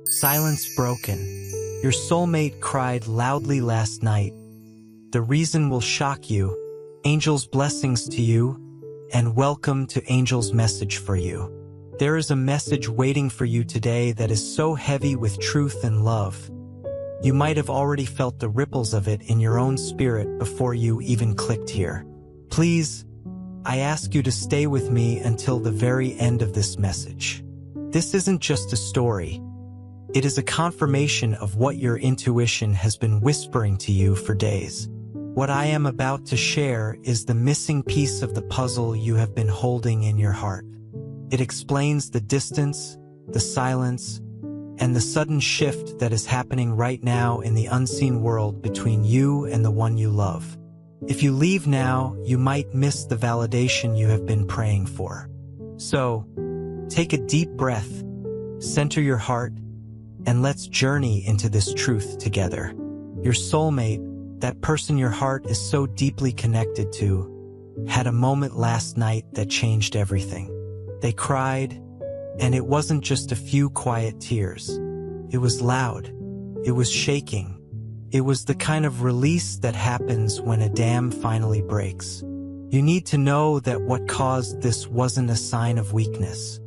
Silence broken. Your soulmate cried loudly last night. The reason will shock you. Angel's blessings to you, and welcome to Angel's message for you. There is a message waiting for you today that is so heavy with truth and love. You might have already felt the ripples of it in your own spirit before you even clicked here. Please, I ask you to stay with me until the very end of this message. This isn't just a story. It is a confirmation of what your intuition has been whispering to you for days. What I am about to share is the missing piece of the puzzle you have been holding in your heart. It explains the distance, the silence, and the sudden shift that is happening right now in the unseen world between you and the one you love. If you leave now, you might miss the validation you have been praying for. So, take a deep breath, center your heart, and let's journey into this truth together. Your soulmate, that person your heart is so deeply connected to, had a moment last night that changed everything. They cried, and it wasn't just a few quiet tears. It was loud. It was shaking. It was the kind of release that happens when a dam finally breaks. You need to know that what caused this wasn't a sign of weakness.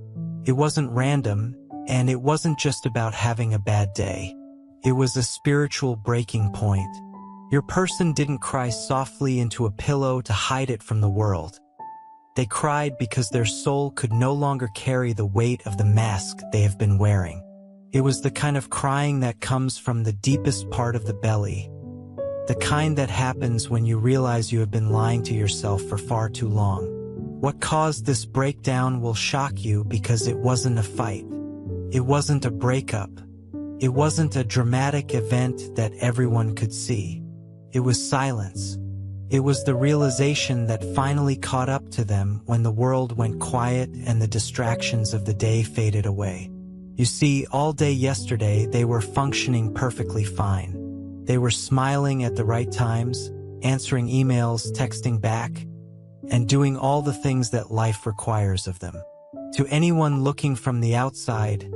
It wasn't random, and it wasn't just about having a bad day. It was a spiritual breaking point. Your person didn't cry softly into a pillow to hide it from the world. They cried because their soul could no longer carry the weight of the mask they have been wearing. It was the kind of crying that comes from the deepest part of the belly, the kind that happens when you realize you have been lying to yourself for far too long. What caused this breakdown will shock you because it wasn't a fight. It wasn't a breakup. It wasn't a dramatic event that everyone could see. It was silence. It was the realization that finally caught up to them when the world went quiet and the distractions of the day faded away. You see, all day yesterday they were functioning perfectly fine. They were smiling at the right times, answering emails, texting back, and doing all the things that life requires of them. To anyone looking from the outside,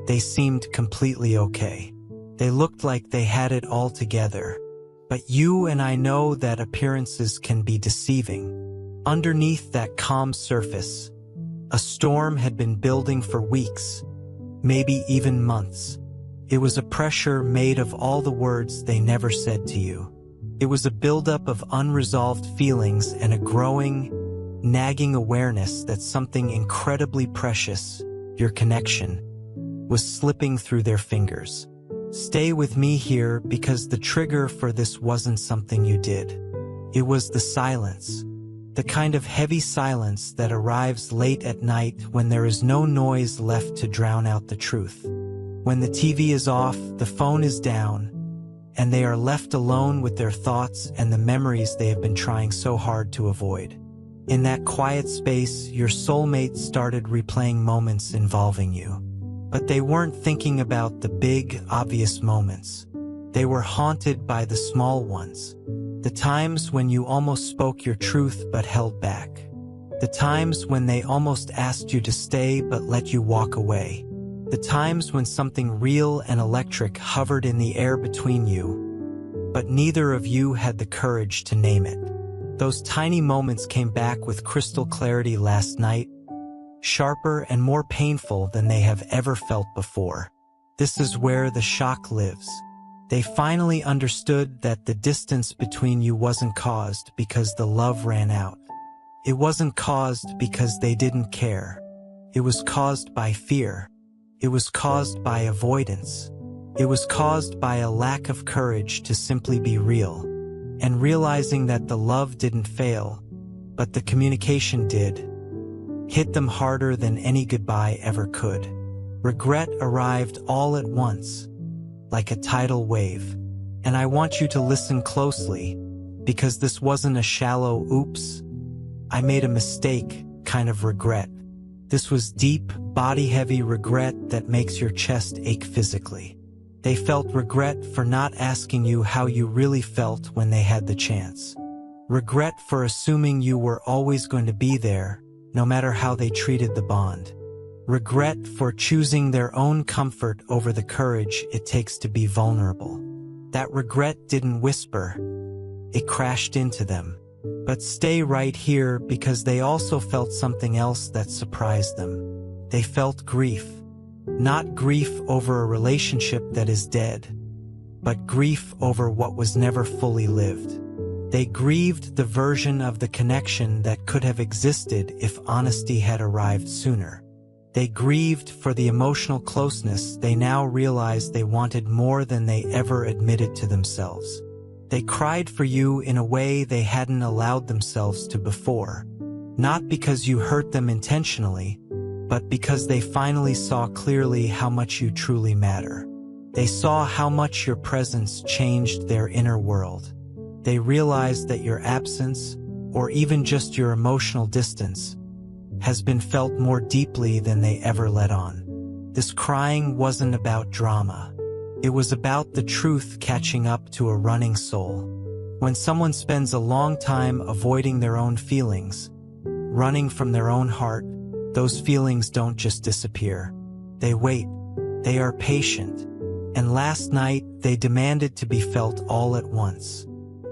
they seemed completely okay. They looked like they had it all together. But you and I know that appearances can be deceiving. Underneath that calm surface, a storm had been building for weeks, maybe even months. It was a pressure made of all the words they never said to you. It was a buildup of unresolved feelings and a growing, nagging awareness that something incredibly precious, your connection, was slipping through their fingers. Stay with me here because the trigger for this wasn't something you did. It was the silence. The kind of heavy silence that arrives late at night when there is no noise left to drown out the truth. When the TV is off, the phone is down, and they are left alone with their thoughts and the memories they have been trying so hard to avoid. In that quiet space, your soulmate started replaying moments involving you. But they weren't thinking about the big, obvious moments. They were haunted by the small ones. The times when you almost spoke your truth but held back. The times when they almost asked you to stay but let you walk away. The times when something real and electric hovered in the air between you, but neither of you had the courage to name it. Those tiny moments came back with crystal clarity last night, sharper and more painful than they have ever felt before. This is where the shock lives. They finally understood that the distance between you wasn't caused because the love ran out. It wasn't caused because they didn't care. It was caused by fear. It was caused by avoidance. It was caused by a lack of courage to simply be real. And realizing that the love didn't fail, but the communication did, hit them harder than any goodbye ever could. Regret arrived all at once, like a tidal wave. And I want you to listen closely, because this wasn't a shallow oops, I made a mistake kind of regret. This was deep, body-heavy regret that makes your chest ache physically. They felt regret for not asking you how you really felt when they had the chance. Regret for assuming you were always going to be there, no matter how they treated the bond. regret for choosing their own comfort over the courage it takes to be vulnerable. That regret didn't whisper, it crashed into them. But stay right here, because they also felt something else that surprised them. They felt grief. Not grief over a relationship that is dead, but grief over what was never fully lived. They grieved the version of the connection that could have existed if honesty had arrived sooner. They grieved for the emotional closeness they now realized they wanted more than they ever admitted to themselves. They cried for you in a way they hadn't allowed themselves to before, not because you hurt them intentionally, but because they finally saw clearly how much you truly matter. They saw how much your presence changed their inner world. They realized that your absence, or even just your emotional distance, has been felt more deeply than they ever let on. This crying wasn't about drama. It was about the truth catching up to a running soul. When someone spends a long time avoiding their own feelings, running from their own heart, those feelings don't just disappear. They wait. They are patient. And last night, they demanded to be felt all at once.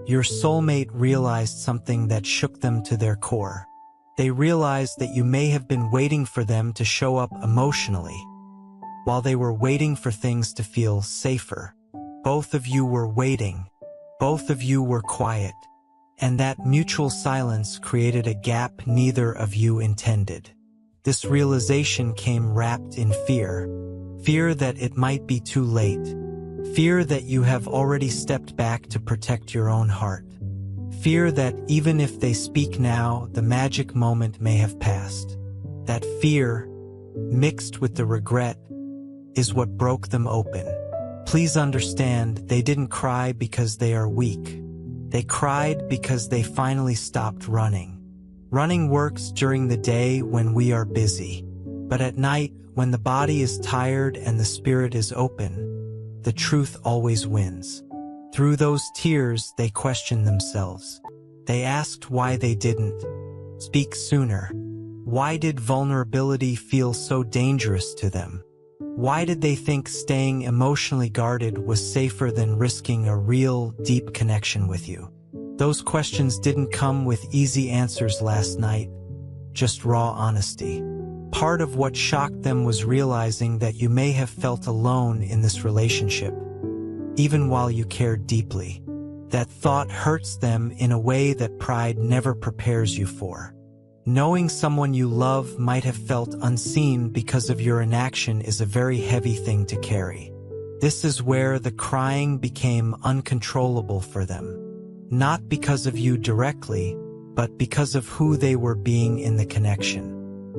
Your soulmate realized something that shook them to their core. They realized that you may have been waiting for them to show up emotionally, while they were waiting for things to feel safer. Both of you were waiting. Both of you were quiet. And that mutual silence created a gap neither of you intended. This realization came wrapped in fear. Fear that it might be too late. Fear that you have already stepped back to protect your own heart. Fear that even if they speak now, the magic moment may have passed. That fear, mixed with the regret, is what broke them open. Please understand, they didn't cry because they are weak. They cried because they finally stopped running. Running works during the day when we are busy. But at night, when the body is tired and the spirit is open, the truth always wins. Through those tears, they questioned themselves. They asked why they didn't speak sooner. Why did vulnerability feel so dangerous to them? Why did they think staying emotionally guarded was safer than risking a real, deep connection with you? Those questions didn't come with easy answers last night, just raw honesty. Part of what shocked them was realizing that you may have felt alone in this relationship, even while you cared deeply. That thought hurts them in a way that pride never prepares you for. Knowing someone you love might have felt unseen because of your inaction is a very heavy thing to carry. This is where the crying became uncontrollable for them. Not because of you directly, but because of who they were being in the connection.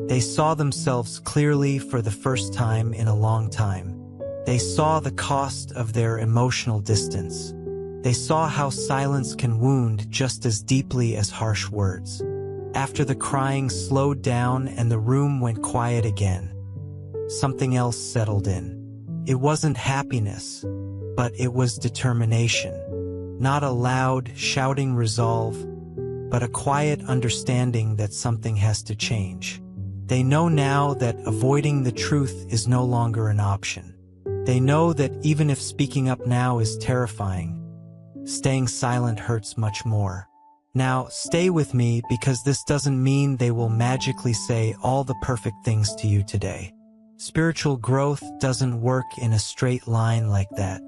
They saw themselves clearly for the first time in a long time. They saw the cost of their emotional distance. They saw how silence can wound just as deeply as harsh words. After the crying slowed down and the room went quiet again, something else settled in. It wasn't happiness, but it was determination. Not a loud, shouting resolve, but a quiet understanding that something has to change. They know now that avoiding the truth is no longer an option. They know that even if speaking up now is terrifying, staying silent hurts much more. Now, stay with me, because this doesn't mean they will magically say all the perfect things to you today. Spiritual growth doesn't work in a straight line like that.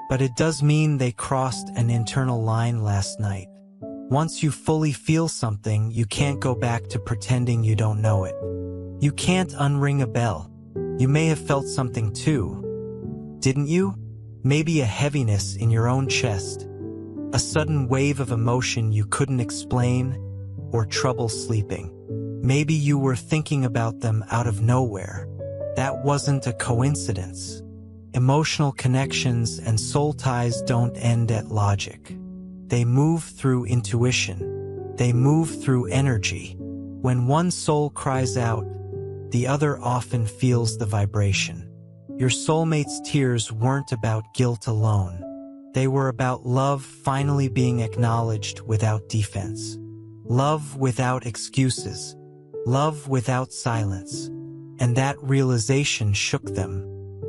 But it does mean they crossed an internal line last night. Once you fully feel something, you can't go back to pretending you don't know it. You can't unring a bell. You may have felt something too, didn't you? Maybe a heaviness in your own chest, a sudden wave of emotion you couldn't explain, or trouble sleeping. Maybe you were thinking about them out of nowhere. That wasn't a coincidence. Emotional connections and soul ties don't end at logic. They move through intuition. They move through energy. When one soul cries out, the other often feels the vibration. Your soulmate's tears weren't about guilt alone. They were about love finally being acknowledged without defense. Love without excuses. Love without silence. and that realization shook them.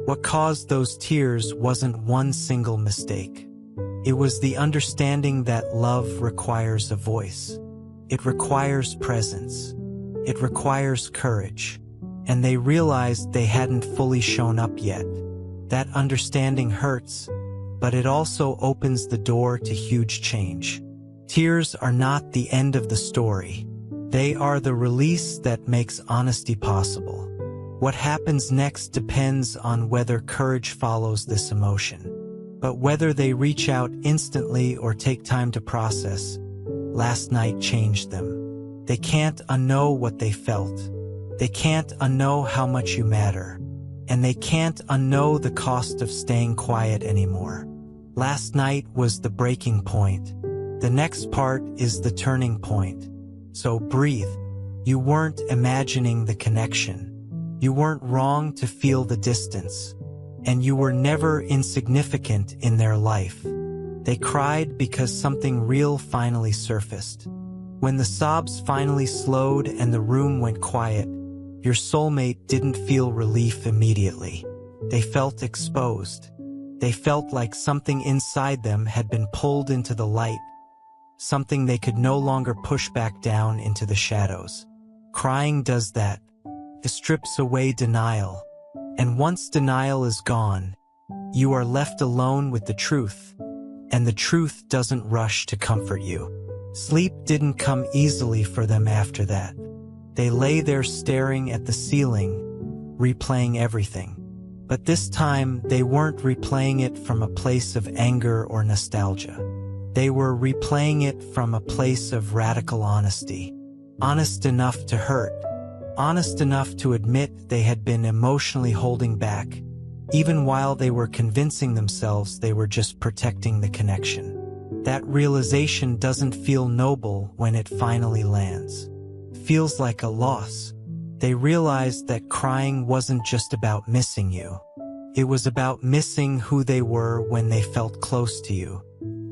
What caused those tears wasn't one single mistake. It was the understanding that love requires a voice. It requires presence. It requires courage. And they realized they hadn't fully shown up yet. That understanding hurts, but it also opens the door to huge change. Tears are not the end of the story. They are the release that makes honesty possible. What happens next depends on whether courage follows this emotion. But whether they reach out instantly or take time to process, last night changed them. They can't unknow what they felt. They can't unknow how much you matter. And they can't unknow the cost of staying quiet anymore. Last night was the breaking point. The next part is the turning point. So breathe. You weren't imagining the connection. You weren't wrong to feel the distance. And you were never insignificant in their life. They cried because something real finally surfaced. When the sobs finally slowed and the room went quiet, your soulmate didn't feel relief immediately. They felt exposed. They felt like something inside them had been pulled into the light, something they could no longer push back down into the shadows. Crying does that. It strips away denial. And once denial is gone, you are left alone with the truth. And the truth doesn't rush to comfort you. Sleep didn't come easily for them after that. They lay there staring at the ceiling, replaying everything. But this time, they weren't replaying it from a place of anger or nostalgia. They were replaying it from a place of radical honesty. Honest enough to hurt. Honest enough to admit they had been emotionally holding back, even while they were convincing themselves they were just protecting the connection. That realization doesn't feel noble when it finally lands. It feels like a loss. They realized that crying wasn't just about missing you. It was about missing who they were when they felt close to you.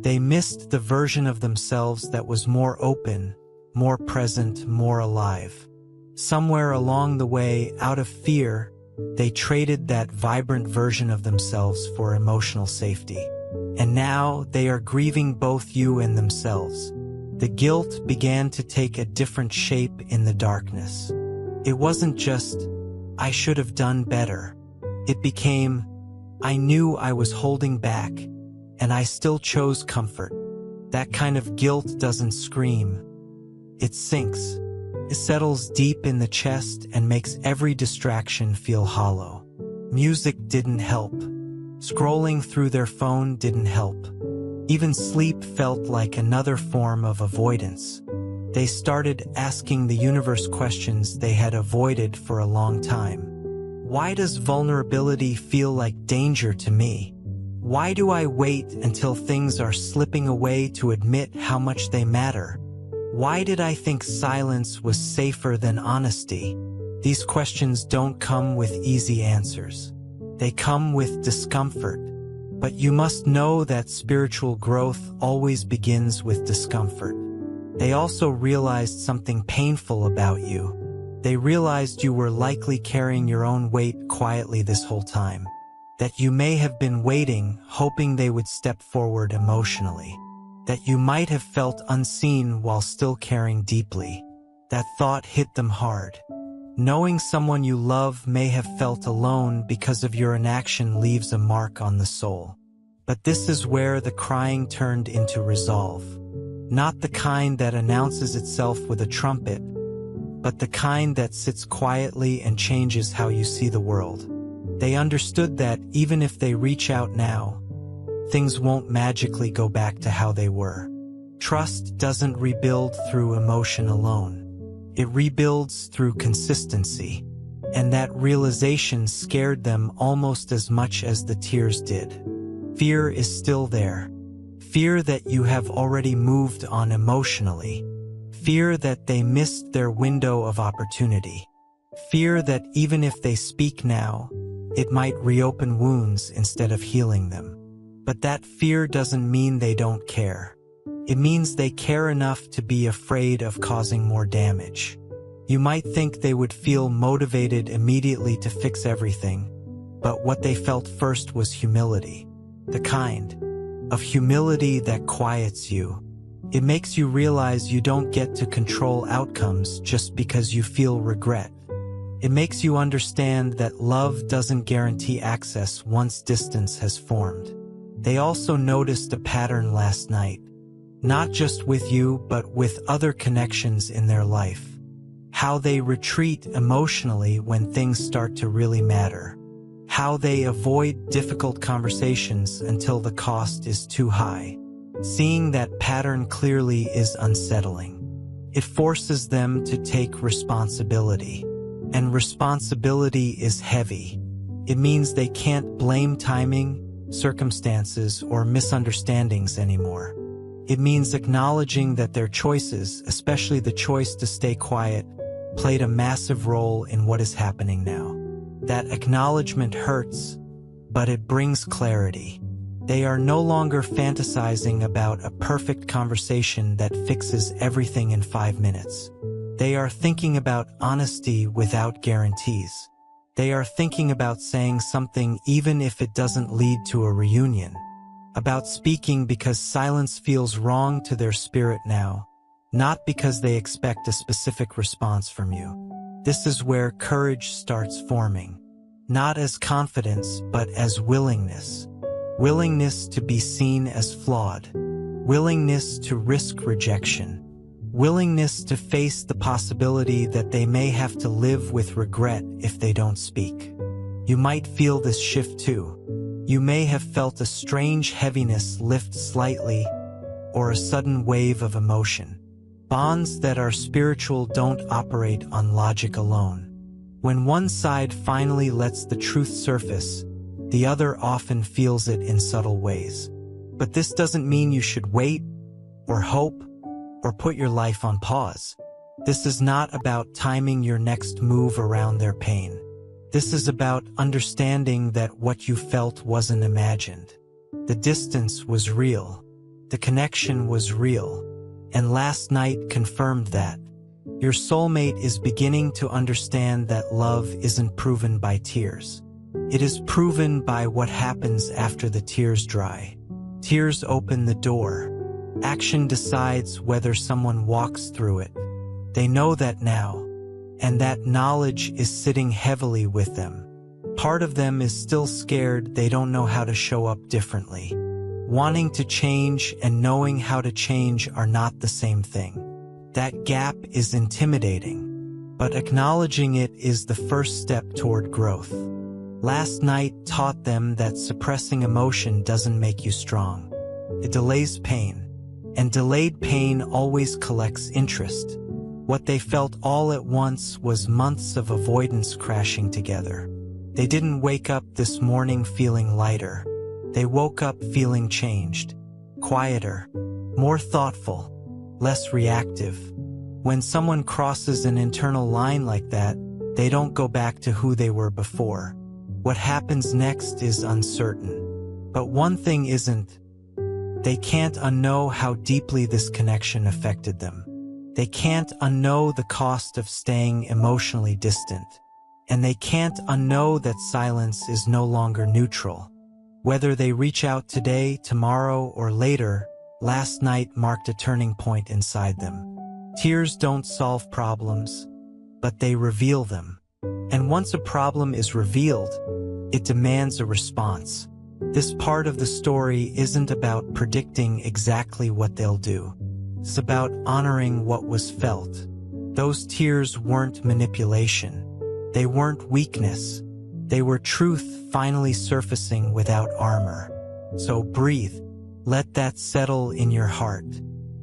They missed the version of themselves that was more open, more present, more alive. Somewhere along the way, out of fear, they traded that vibrant version of themselves for emotional safety. And now they are grieving both you and themselves. The guilt began to take a different shape in the darkness. It wasn't just, I should have done better. It became, I knew I was holding back, and I still chose comfort. That kind of guilt doesn't scream. It sinks. It settles deep in the chest and makes every distraction feel hollow. Music didn't help. Scrolling through their phone didn't help. Even sleep felt like another form of avoidance. They started asking the universe questions they had avoided for a long time. Why does vulnerability feel like danger to me? Why do I wait until things are slipping away to admit how much they matter? Why did I think silence was safer than honesty? These questions don't come with easy answers. They come with discomfort. But you must know that spiritual growth always begins with discomfort. They also realized something painful about you. They realized you were likely carrying your own weight quietly this whole time. That you may have been waiting, hoping they would step forward emotionally. That you might have felt unseen while still caring deeply. That thought hit them hard. Knowing someone you love may have felt alone because of your inaction leaves a mark on the soul. But this is where the crying turned into resolve. Not the kind that announces itself with a trumpet, but the kind that sits quietly and changes how you see the world. They understood that even if they reach out now, things won't magically go back to how they were. Trust doesn't rebuild through emotion alone. It rebuilds through consistency. And that realization scared them almost as much as the tears did. Fear is still there. Fear that you have already moved on emotionally. Fear that they missed their window of opportunity. Fear that even if they speak now, it might reopen wounds instead of healing them. But that fear doesn't mean they don't care. It means they care enough to be afraid of causing more damage. You might think they would feel motivated immediately to fix everything, but what they felt first was humility. The kind of humility that quiets you. It makes you realize you don't get to control outcomes just because you feel regret. It makes you understand that love doesn't guarantee access once distance has formed. They also noticed a pattern last night, not just with you, but with other connections in their life. How they retreat emotionally when things start to really matter. How they avoid difficult conversations until the cost is too high. Seeing that pattern clearly is unsettling. It forces them to take responsibility. And responsibility is heavy. It means they can't blame timing, circumstances, or misunderstandings anymore. It means acknowledging that their choices, especially the choice to stay quiet, played a massive role in what is happening now. That acknowledgement hurts, but it brings clarity. They are no longer fantasizing about a perfect conversation that fixes everything in 5 minutes. They are thinking about honesty without guarantees. They are thinking about saying something even if it doesn't lead to a reunion. About speaking because silence feels wrong to their spirit now, not because they expect a specific response from you. This is where courage starts forming. Not as confidence, but as willingness. Willingness to be seen as flawed. Willingness to risk rejection. Willingness to face the possibility that they may have to live with regret if they don't speak. You might feel this shift too. You may have felt a strange heaviness lift slightly, or a sudden wave of emotion. Bonds that are spiritual don't operate on logic alone. When one side finally lets the truth surface, the other often feels it in subtle ways. But this doesn't mean you should wait, or hope, or put your life on pause. This is not about timing your next move around their pain. This is about understanding that what you felt wasn't imagined. The distance was real. The connection was real. And last night confirmed that. Your soulmate is beginning to understand that love isn't proven by tears. It is proven by what happens after the tears dry. Tears open the door. Action decides whether someone walks through it. They know that now, and that knowledge is sitting heavily with them. Part of them is still scared they don't know how to show up differently. Wanting to change and knowing how to change are not the same thing. That gap is intimidating, but acknowledging it is the first step toward growth. Last night taught them that suppressing emotion doesn't make you strong. It delays pain. And delayed pain always collects interest. What they felt all at once was months of avoidance crashing together. They didn't wake up this morning feeling lighter. They woke up feeling changed, quieter, more thoughtful, less reactive. When someone crosses an internal line like that, they don't go back to who they were before. What happens next is uncertain. But one thing isn't. They can't unknow how deeply this connection affected them. They can't unknow the cost of staying emotionally distant. And they can't unknow that silence is no longer neutral. Whether they reach out today, tomorrow, or later, last night marked a turning point inside them. Tears don't solve problems, but they reveal them. And once a problem is revealed, it demands a response. This part of the story isn't about predicting exactly what they'll do. It's about honoring what was felt. Those tears weren't manipulation. They weren't weakness. They were truth finally surfacing without armor. So breathe. Let that settle in your heart.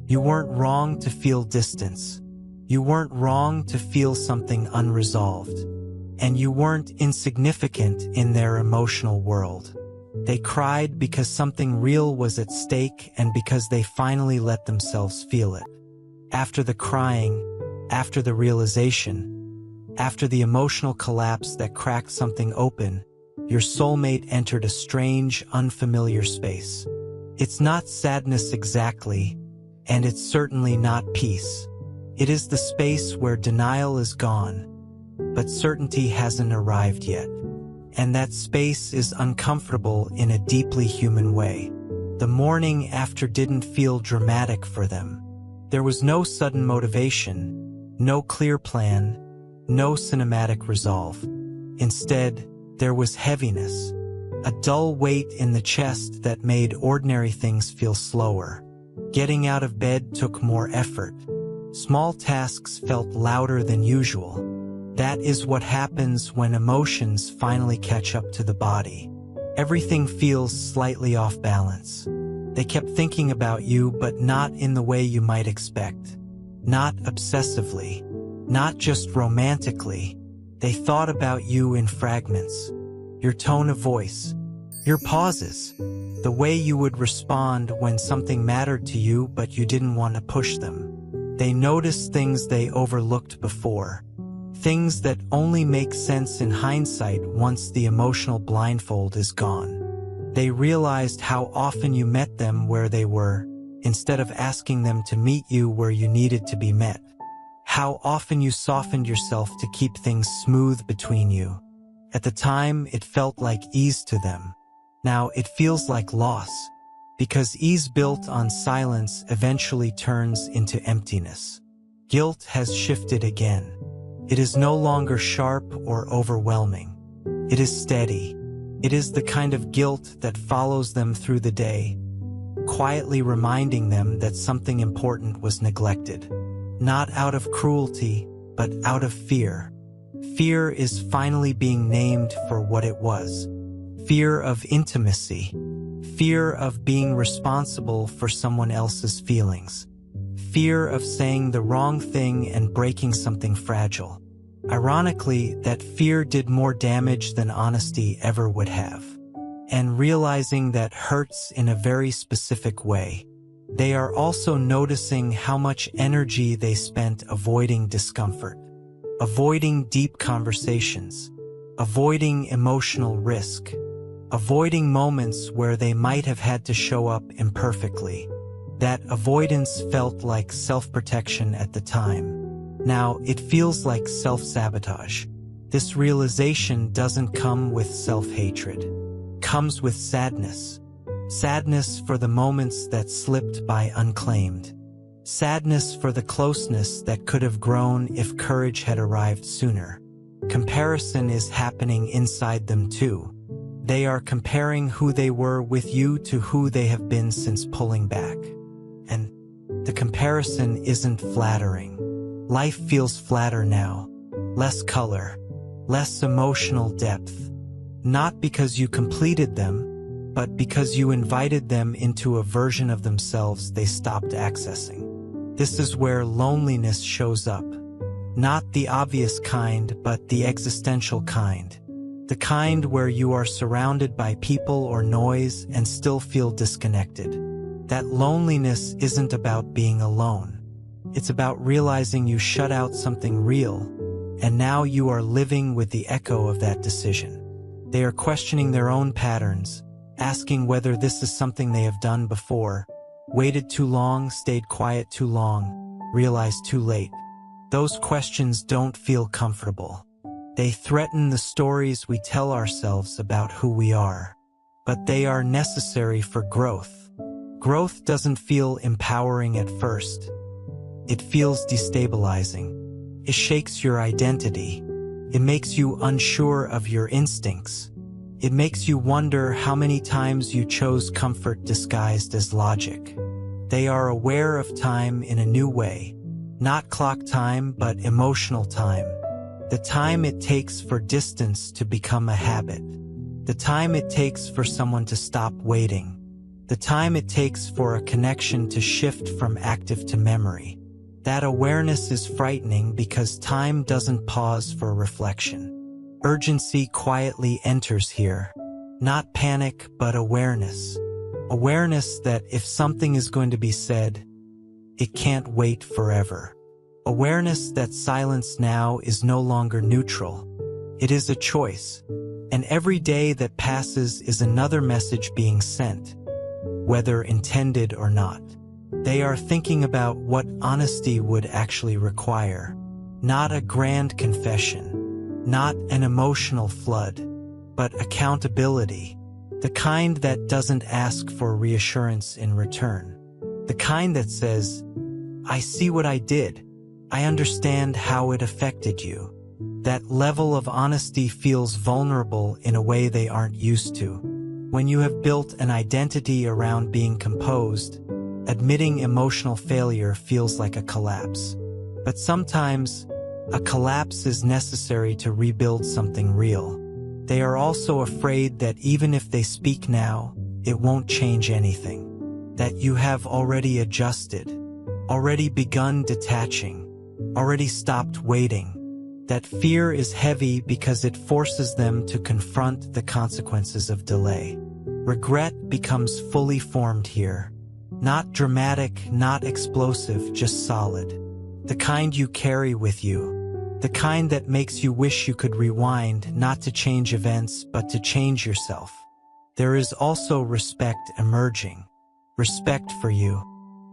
You weren't wrong to feel distance. You weren't wrong to feel something unresolved. And you weren't insignificant in their emotional world. They cried because something real was at stake and because they finally let themselves feel it. After the crying, after the realization, after the emotional collapse that cracked something open, your soulmate entered a strange, unfamiliar space. It's not sadness exactly, and it's certainly not peace. It is the space where denial is gone, but certainty hasn't arrived yet. And that space is uncomfortable in a deeply human way. The morning after didn't feel dramatic for them. There was no sudden motivation, no clear plan, no cinematic resolve. Instead, there was heaviness, a dull weight in the chest that made ordinary things feel slower. Getting out of bed took more effort. Small tasks felt louder than usual. That is what happens when emotions finally catch up to the body. Everything feels slightly off balance. They kept thinking about you, but not in the way you might expect. Not obsessively, not just romantically. They thought about you in fragments. Your tone of voice, your pauses, the way you would respond when something mattered to you but you didn't want to push them. They noticed things they overlooked before. Things that only make sense in hindsight once the emotional blindfold is gone. They realized how often you met them where they were, instead of asking them to meet you where you needed to be met. How often you softened yourself to keep things smooth between you. At the time, it felt like ease to them. Now it feels like loss, because ease built on silence eventually turns into emptiness. Guilt has shifted again. It is no longer sharp or overwhelming. It is steady. It is the kind of guilt that follows them through the day, quietly reminding them that something important was neglected. Not out of cruelty, but out of fear. Fear is finally being named for what it was. Fear of intimacy. Fear of being responsible for someone else's feelings. Fear of saying the wrong thing and breaking something fragile. Ironically, that fear did more damage than honesty ever would have. And realizing that hurts in a very specific way. They are also noticing how much energy they spent avoiding discomfort, avoiding deep conversations, avoiding emotional risk, avoiding moments where they might have had to show up imperfectly. That avoidance felt like self-protection at the time. Now it feels like self-sabotage. This realization doesn't come with self-hatred. It comes with sadness. Sadness for the moments that slipped by unclaimed. Sadness for the closeness that could have grown if courage had arrived sooner. Comparison is happening inside them too. They are comparing who they were with you to who they have been since pulling back. And the comparison isn't flattering. Life feels flatter now. Less color. Less emotional depth. Not because you completed them, but because you invited them into a version of themselves they stopped accessing. This is where loneliness shows up. Not the obvious kind, but the existential kind. The kind where you are surrounded by people or noise and still feel disconnected. That loneliness isn't about being alone. It's about realizing you shut out something real, and now you are living with the echo of that decision. They are questioning their own patterns, asking whether this is something they have done before, waited too long, stayed quiet too long, realized too late. Those questions don't feel comfortable. They threaten the stories we tell ourselves about who we are. But they are necessary for growth. Growth doesn't feel empowering at first. It feels destabilizing. It shakes your identity. It makes you unsure of your instincts. It makes you wonder how many times you chose comfort disguised as logic. They are aware of time in a new way. Not clock time, but emotional time. The time it takes for distance to become a habit. The time it takes for someone to stop waiting. The time it takes for a connection to shift from active to memory. That awareness is frightening because time doesn't pause for reflection. Urgency quietly enters here. Not panic, but awareness. Awareness that if something is going to be said, it can't wait forever. Awareness that silence now is no longer neutral. It is a choice. And every day that passes is another message being sent, whether intended or not. They are thinking about what honesty would actually require. Not a grand confession, not an emotional flood, but accountability. The kind that doesn't ask for reassurance in return. The kind that says, I see what I did. I understand how it affected you. That level of honesty feels vulnerable in a way they aren't used to. When you have built an identity around being composed, admitting emotional failure feels like a collapse. But sometimes, a collapse is necessary to rebuild something real. They are also afraid that even if they speak now, it won't change anything. That you have already adjusted, already begun detaching, already stopped waiting. That fear is heavy because it forces them to confront the consequences of delay. Regret becomes fully formed here. Not dramatic, not explosive, just solid. The kind you carry with you. The kind that makes you wish you could rewind, not to change events, but to change yourself. There is also respect emerging. Respect for you.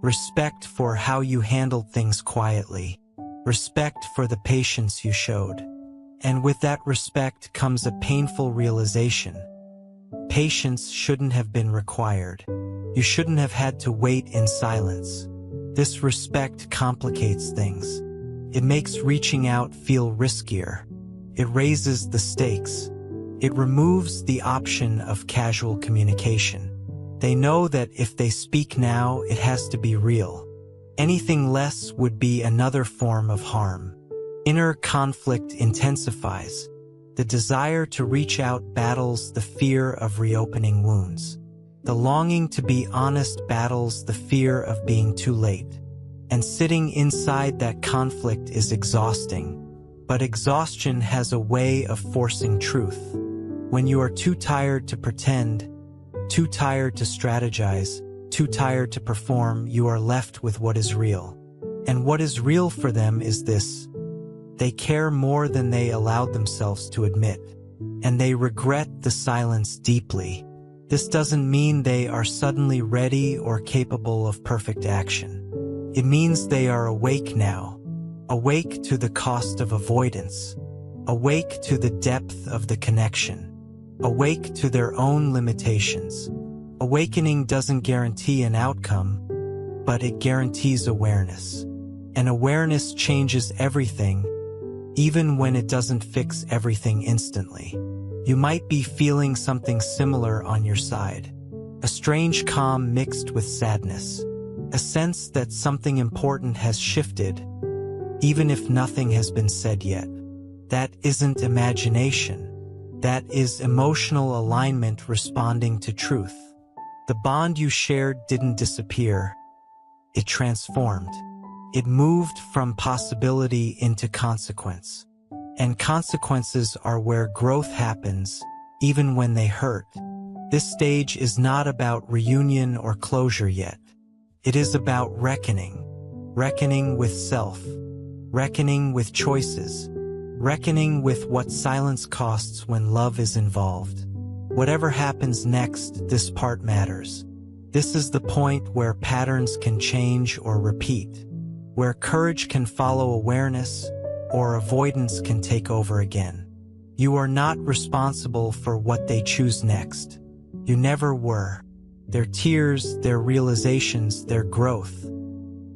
Respect for how you handled things quietly. Respect for the patience you showed. And with that respect comes a painful realization. Patience shouldn't have been required. You shouldn't have had to wait in silence. This respect complicates things. It makes reaching out feel riskier. It raises the stakes. It removes the option of casual communication. They know that if they speak now, it has to be real. Anything less would be another form of harm. Inner conflict intensifies. The desire to reach out battles the fear of reopening wounds. The longing to be honest battles the fear of being too late. And sitting inside that conflict is exhausting. But exhaustion has a way of forcing truth. When you are too tired to pretend, too tired to strategize, too tired to perform, you are left with what is real. And what is real for them is this. They care more than they allowed themselves to admit. And they regret the silence deeply. This doesn't mean they are suddenly ready or capable of perfect action. It means they are awake now. Awake to the cost of avoidance. Awake to the depth of the connection. Awake to their own limitations. Awakening doesn't guarantee an outcome, but it guarantees awareness. And awareness changes everything, even when it doesn't fix everything instantly. You might be feeling something similar on your side. A strange calm mixed with sadness. A sense that something important has shifted, even if nothing has been said yet. That isn't imagination. That is emotional alignment responding to truth. The bond you shared didn't disappear. It transformed. It moved from possibility into consequence. And consequences are where growth happens, even when they hurt. This stage is not about reunion or closure yet. It is about reckoning. Reckoning with self. Reckoning with choices. Reckoning with what silence costs when love is involved. Whatever happens next, this part matters. This is the point where patterns can change or repeat, where courage can follow awareness, or avoidance can take over again. You are not responsible for what they choose next. You never were. Their tears, their realizations, their growth,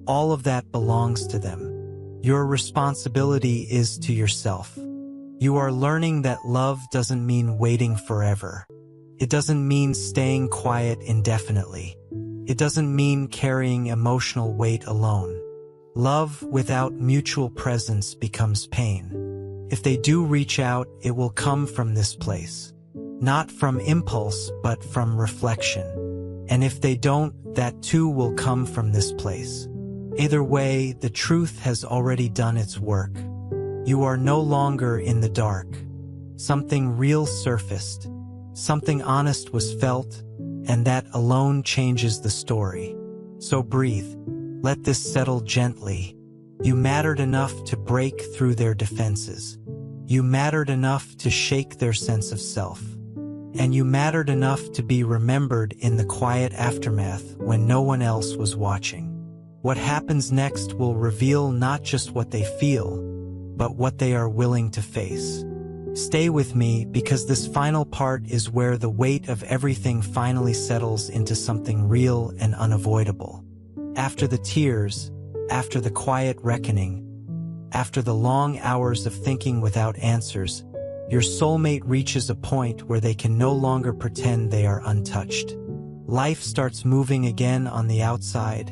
all of that belongs to them. Your responsibility is to yourself. You are learning that love doesn't mean waiting forever. It doesn't mean staying quiet indefinitely. It doesn't mean carrying emotional weight alone. Love without mutual presence becomes pain. If they do reach out, it will come from this place. Not from impulse, but from reflection. And if they don't, that too will come from this place. Either way, the truth has already done its work. You are no longer in the dark. Something real surfaced. Something honest was felt, and that alone changes the story. So breathe. Let this settle gently. You mattered enough to break through their defenses. You mattered enough to shake their sense of self. And you mattered enough to be remembered in the quiet aftermath when no one else was watching. What happens next will reveal not just what they feel, but what they are willing to face. Stay with me, because this final part is where the weight of everything finally settles into something real and unavoidable. After the tears, after the quiet reckoning, after the long hours of thinking without answers, your soulmate reaches a point where they can no longer pretend they are untouched. Life starts moving again on the outside,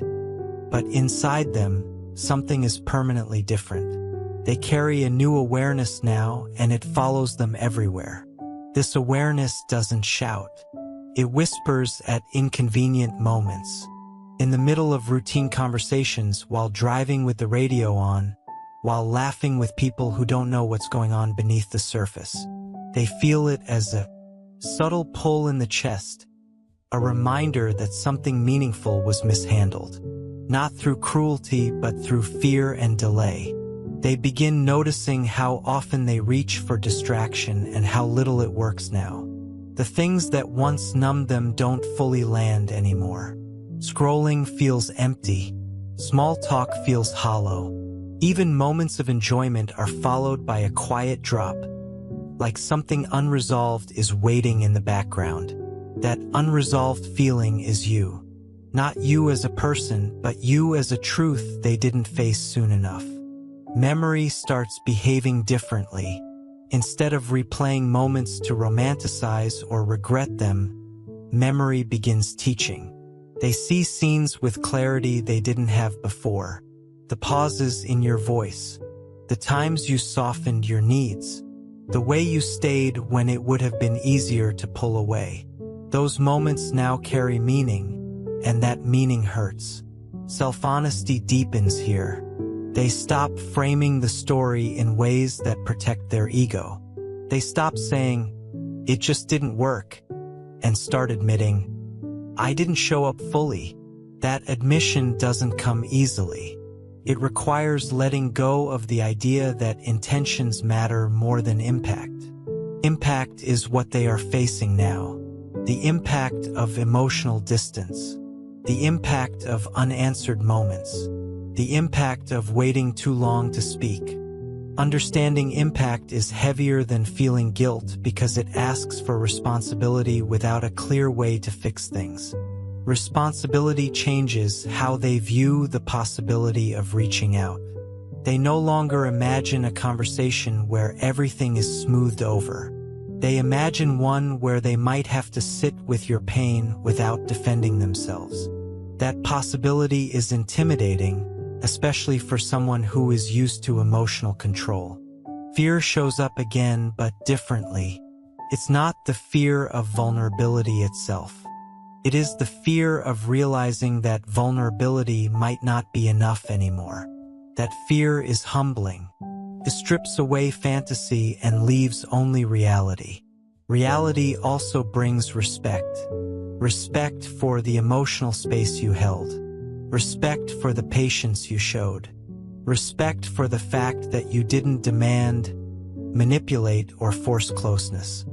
but inside them, something is permanently different. They carry a new awareness now, and it follows them everywhere. This awareness doesn't shout. It whispers at inconvenient moments. In the middle of routine conversations, while driving with the radio on, while laughing with people who don't know what's going on beneath the surface. They feel it as a subtle pull in the chest, a reminder that something meaningful was mishandled. Not through cruelty, but through fear and delay. They begin noticing how often they reach for distraction and how little it works now. The things that once numbed them don't fully land anymore. Scrolling feels empty. Small talk feels hollow. Even moments of enjoyment are followed by a quiet drop, like something unresolved is waiting in the background. That unresolved feeling is you. Not you as a person, but you as a truth they didn't face soon enough. Memory starts behaving differently. Instead of replaying moments to romanticize or regret them, memory begins teaching. They see scenes with clarity they didn't have before. The pauses in your voice, the times you softened your needs, the way you stayed when it would have been easier to pull away. Those moments now carry meaning, and that meaning hurts. Self-honesty deepens here. They stop framing the story in ways that protect their ego. They stop saying, "It just didn't work," and start admitting, "I didn't show up fully." That admission doesn't come easily. It requires letting go of the idea that intentions matter more than impact. Impact is what they are facing now. The impact of emotional distance. The impact of unanswered moments. The impact of waiting too long to speak. Understanding impact is heavier than feeling guilt because it asks for responsibility without a clear way to fix things. Responsibility changes how they view the possibility of reaching out. They no longer imagine a conversation where everything is smoothed over. They imagine one where they might have to sit with your pain without defending themselves. That possibility is intimidating, especially for someone who is used to emotional control. Fear shows up again, but differently. It's not the fear of vulnerability itself. It is the fear of realizing that vulnerability might not be enough anymore. That fear is humbling. It strips away fantasy and leaves only reality. Reality also brings respect. Respect for the emotional space you held. Respect for the patience you showed. Respect for the fact that you didn't demand, manipulate, or force closeness.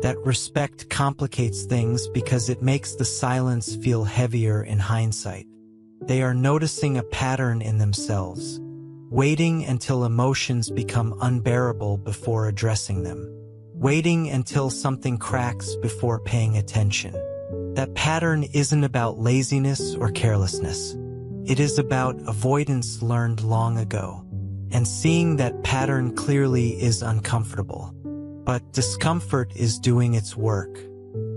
That respect complicates things because it makes the silence feel heavier in hindsight. They are noticing a pattern in themselves, waiting until emotions become unbearable before addressing them, waiting until something cracks before paying attention. That pattern isn't about laziness or carelessness. It is about avoidance learned long ago. And seeing that pattern clearly is uncomfortable. But discomfort is doing its work.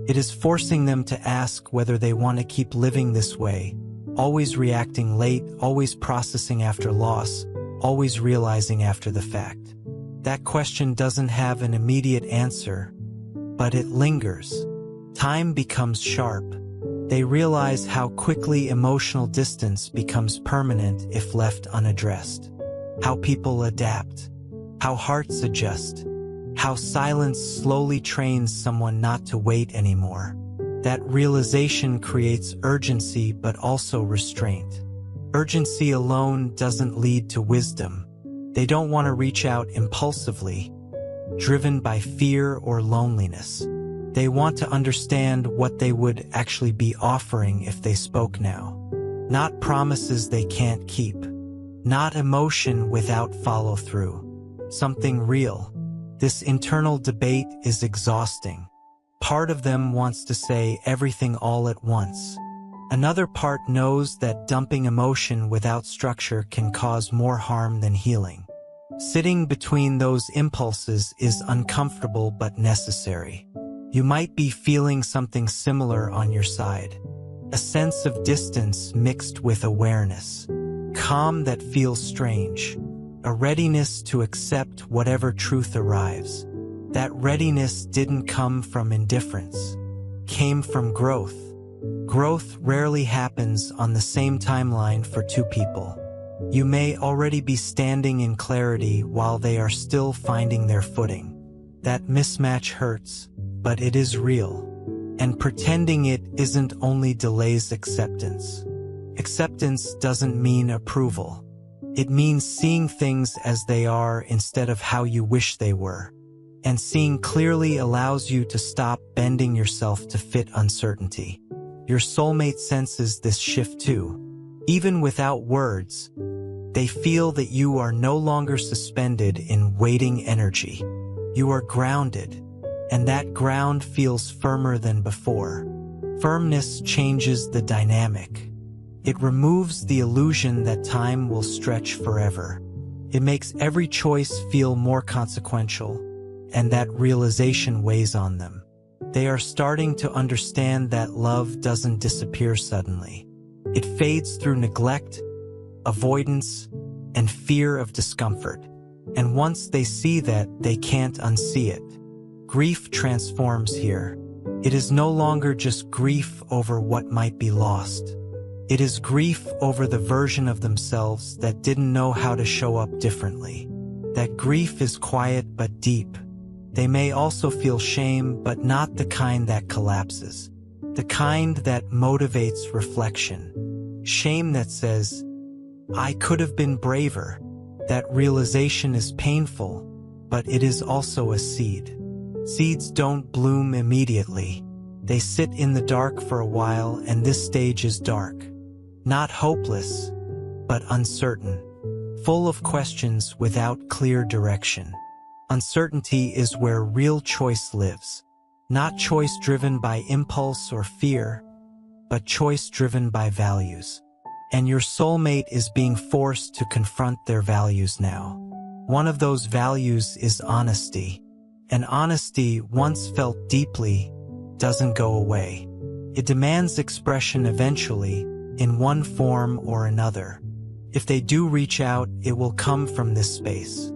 It is forcing them to ask whether they want to keep living this way, always reacting late, always processing after loss, always realizing after the fact. That question doesn't have an immediate answer, but it lingers. Time becomes sharp. They realize how quickly emotional distance becomes permanent if left unaddressed. How people adapt. How hearts adjust. How silence slowly trains someone not to wait anymore. That realization creates urgency but also restraint. Urgency alone doesn't lead to wisdom. They don't want to reach out impulsively, driven by fear or loneliness. They want to understand what they would actually be offering if they spoke now. not promises they can't keep, not emotion without follow-through, something real. This internal debate is exhausting. Part of them wants to say everything all at once. Another part knows that dumping emotion without structure can cause more harm than healing. Sitting between those impulses is uncomfortable but necessary. You might be feeling something similar on your side. A sense of distance mixed with awareness. Calm that feels strange. A readiness to accept whatever truth arrives. That readiness didn't come from indifference. Came from growth. Growth rarely happens on the same timeline for two people. You may already be standing in clarity while they are still finding their footing. That mismatch hurts, but it is real. And pretending it isn't only delays acceptance. Acceptance doesn't mean approval. It means seeing things as they are instead of how you wish they were. And seeing clearly allows you to stop bending yourself to fit uncertainty. Your soulmate senses this shift too. Even without words, they feel that you are no longer suspended in waiting energy. You are grounded, and that ground feels firmer than before. Firmness changes the dynamic. It removes the illusion that time will stretch forever. It makes every choice feel more consequential, and that realization weighs on them. They are starting to understand that love doesn't disappear suddenly. It fades through neglect, avoidance, and fear of discomfort. And once they see that, they can't unsee it. Grief transforms here. It is no longer just grief over what might be lost. It is grief over the version of themselves that didn't know how to show up differently. That grief is quiet but deep. They may also feel shame, but not the kind that collapses. The kind that motivates reflection. Shame that says, I could have been braver. That realization is painful, but it is also a seed. Seeds don't bloom immediately. They sit in the dark for a while, and this stage is dark. Not hopeless, but uncertain. Full of questions without clear direction. Uncertainty is where real choice lives. Not choice driven by impulse or fear, but choice driven by values. And your soulmate is being forced to confront their values now. One of those values is honesty. And honesty, once felt deeply, doesn't go away. It demands expression eventually, in one form or another. If they do reach out, it will come from this space.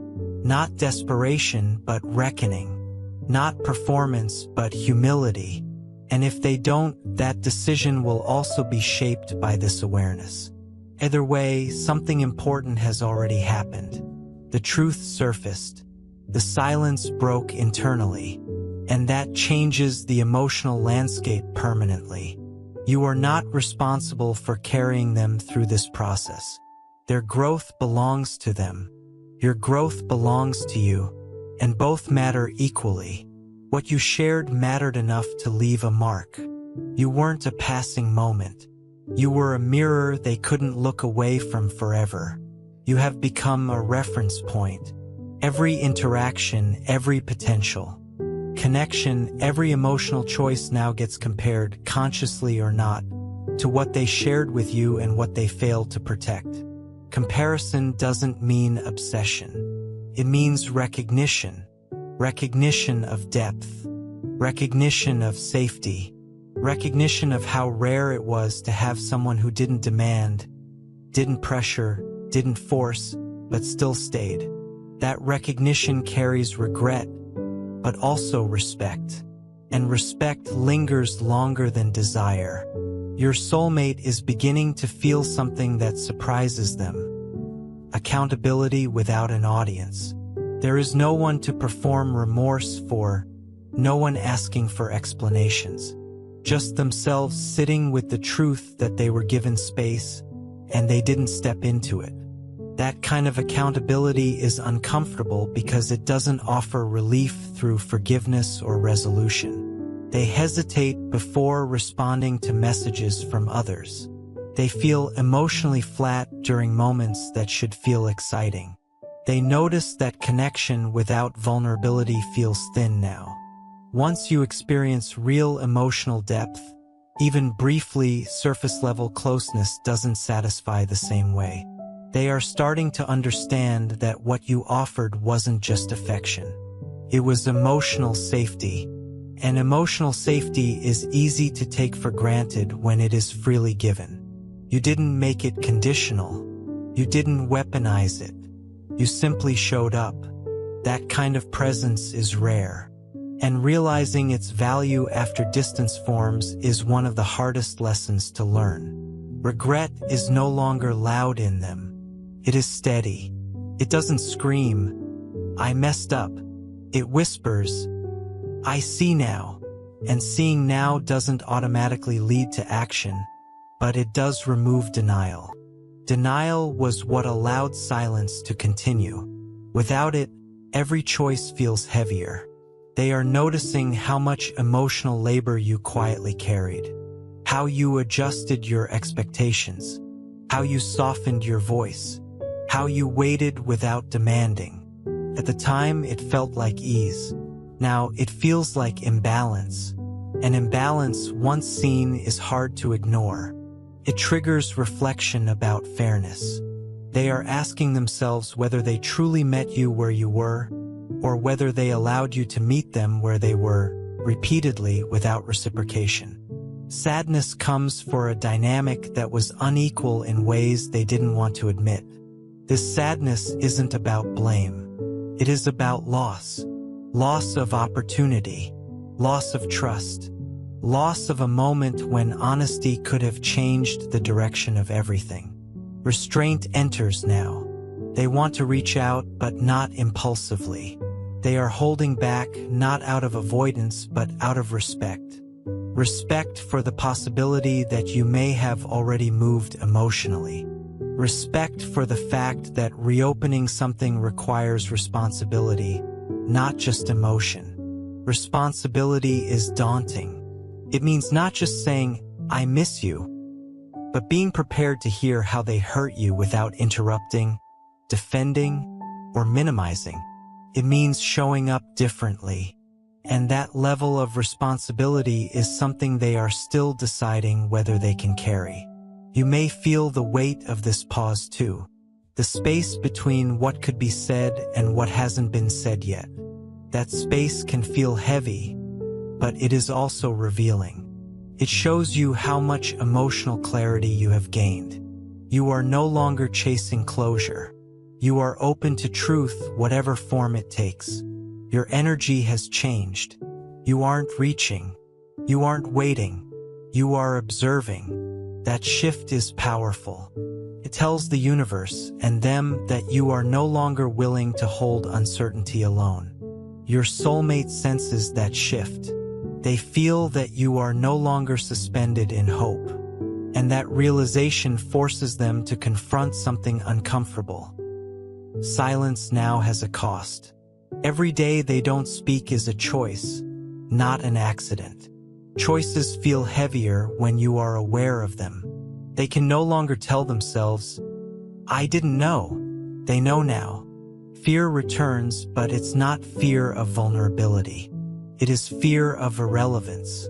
Not desperation, but reckoning. Not performance, but humility. And if they don't, that decision will also be shaped by this awareness. Either way, something important has already happened. The truth surfaced. The silence broke internally. And that changes the emotional landscape permanently. You are not responsible for carrying them through this process. Their growth belongs to them. Your growth belongs to you, and both matter equally. What you shared mattered enough to leave a mark. You weren't a passing moment. You were a mirror they couldn't look away from forever. You have become a reference point. Every interaction, every potential connection, every emotional choice now gets compared, consciously or not, to what they shared with you and what they failed to protect. Comparison doesn't mean obsession. It means recognition. Recognition of depth. Recognition of safety. Recognition of how rare it was to have someone who didn't demand, didn't pressure, didn't force, but still stayed. That recognition carries regret, but also respect. And respect lingers longer than desire. Your soulmate is beginning to feel something that surprises them. Accountability without an audience. There is no one to perform remorse for, no one asking for explanations. Just themselves sitting with the truth that they were given space, and they didn't step into it. That kind of accountability is uncomfortable because it doesn't offer relief through forgiveness or resolution. They hesitate before responding to messages from others. They feel emotionally flat during moments that should feel exciting. They notice that connection without vulnerability feels thin now. Once you experience real emotional depth, even briefly, surface-level closeness doesn't satisfy the same way. They are starting to understand that what you offered wasn't just affection. It was emotional safety. And emotional safety is easy to take for granted when it is freely given. You didn't make it conditional. You didn't weaponize it. You simply showed up. That kind of presence is rare. And realizing its value after distance forms is one of the hardest lessons to learn. Regret is no longer loud in them. It is steady. It doesn't scream, "I messed up." It whispers, "I see now." And seeing now doesn't automatically lead to action, but it does remove denial. Denial was what allowed silence to continue. Without it, every choice feels heavier. They are noticing how much emotional labor you quietly carried, how you adjusted your expectations, how you softened your voice, how you waited without demanding. At the time, it felt like ease. Now, it feels like imbalance. An imbalance, once seen, is hard to ignore. It triggers reflection about fairness. They are asking themselves whether they truly met you where you were, or whether they allowed you to meet them where they were, repeatedly without reciprocation. Sadness comes for a dynamic that was unequal in ways they didn't want to admit. This sadness isn't about blame. It is about loss. Loss of opportunity. Loss of trust. Loss of a moment when honesty could have changed the direction of everything. Restraint enters now. They want to reach out, but not impulsively. They are holding back, not out of avoidance, but out of respect. Respect for the possibility that you may have already moved emotionally. Respect for the fact that reopening something requires responsibility, not just emotion. Responsibility is daunting. It means not just saying, "I miss you," but being prepared to hear how they hurt you without interrupting, defending, or minimizing. It means showing up differently. And that level of responsibility is something they are still deciding whether they can carry. You may feel the weight of this pause too. The space between what could be said and what hasn't been said yet. That space can feel heavy, but it is also revealing. It shows you how much emotional clarity you have gained. You are no longer chasing closure. You are open to truth, whatever form it takes. Your energy has changed. You aren't reaching. You aren't waiting. You are observing. That shift is powerful. It tells the universe and them that you are no longer willing to hold uncertainty alone. Your soulmate senses that shift. They feel that you are no longer suspended in hope. And that realization forces them to confront something uncomfortable. Silence now has a cost. Every day they don't speak is a choice, not an accident. Choices feel heavier when you are aware of them. They can no longer tell themselves, "I didn't know." They know now. Fear returns, but it's not fear of vulnerability. It is fear of irrelevance.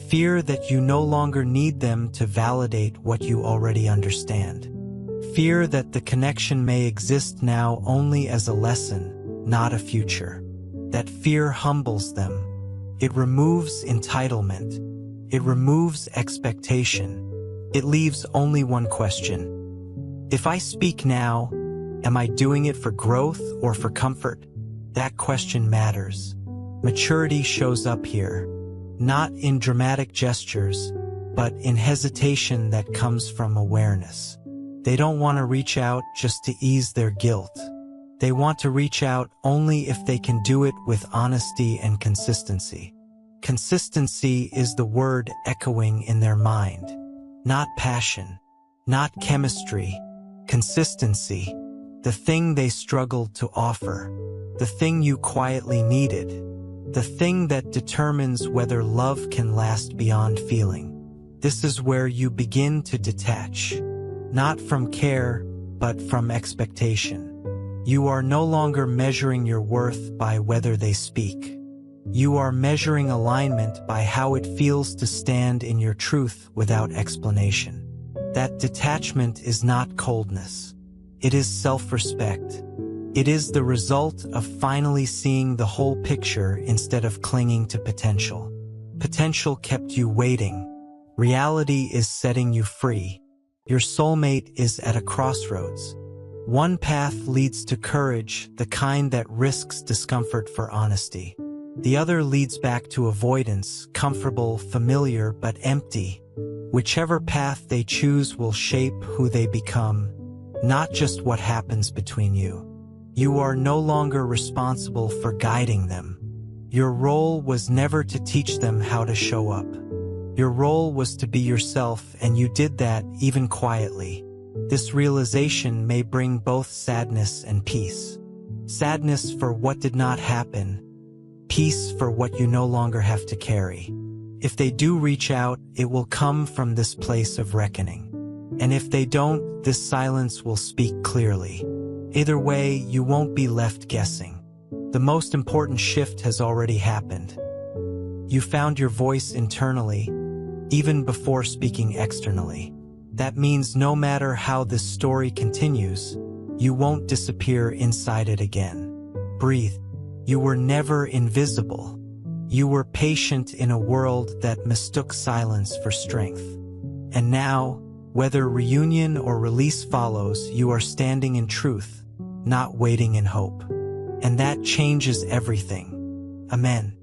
Fear that you no longer need them to validate what you already understand. Fear that the connection may exist now only as a lesson, not a future. That fear humbles them. It removes entitlement. It removes expectation. It leaves only one question. If I speak now, am I doing it for growth or for comfort? That question matters. Maturity shows up here, not in dramatic gestures, but in hesitation that comes from awareness. They don't want to reach out just to ease their guilt. They want to reach out only if they can do it with honesty and consistency. Consistency is the word echoing in their mind. Not passion, not chemistry. Consistency, the thing they struggled to offer, the thing you quietly needed, the thing that determines whether love can last beyond feeling. This is where you begin to detach, not from care, but from expectation. You are no longer measuring your worth by whether they speak. You are measuring alignment by how it feels to stand in your truth without explanation. That detachment is not coldness. It is self-respect. It is the result of finally seeing the whole picture instead of clinging to potential. Potential kept you waiting. Reality is setting you free. Your soulmate is at a crossroads. One path leads to courage, the kind that risks discomfort for honesty. The other leads back to avoidance, comfortable, familiar, but empty. Whichever path they choose will shape who they become, not just what happens between you. You are no longer responsible for guiding them. Your role was never to teach them how to show up. Your role was to be yourself, and you did that even quietly. This realization may bring both sadness and peace. Sadness for what did not happen, peace for what you no longer have to carry. If they do reach out, it will come from this place of reckoning. And if they don't, this silence will speak clearly. Either way, you won't be left guessing. The most important shift has already happened. You found your voice internally, even before speaking externally. That means no matter how this story continues, you won't disappear inside it again. Breathe. You were never invisible. You were patient in a world that mistook silence for strength. And now, whether reunion or release follows, you are standing in truth, not waiting in hope. And that changes everything. Amen.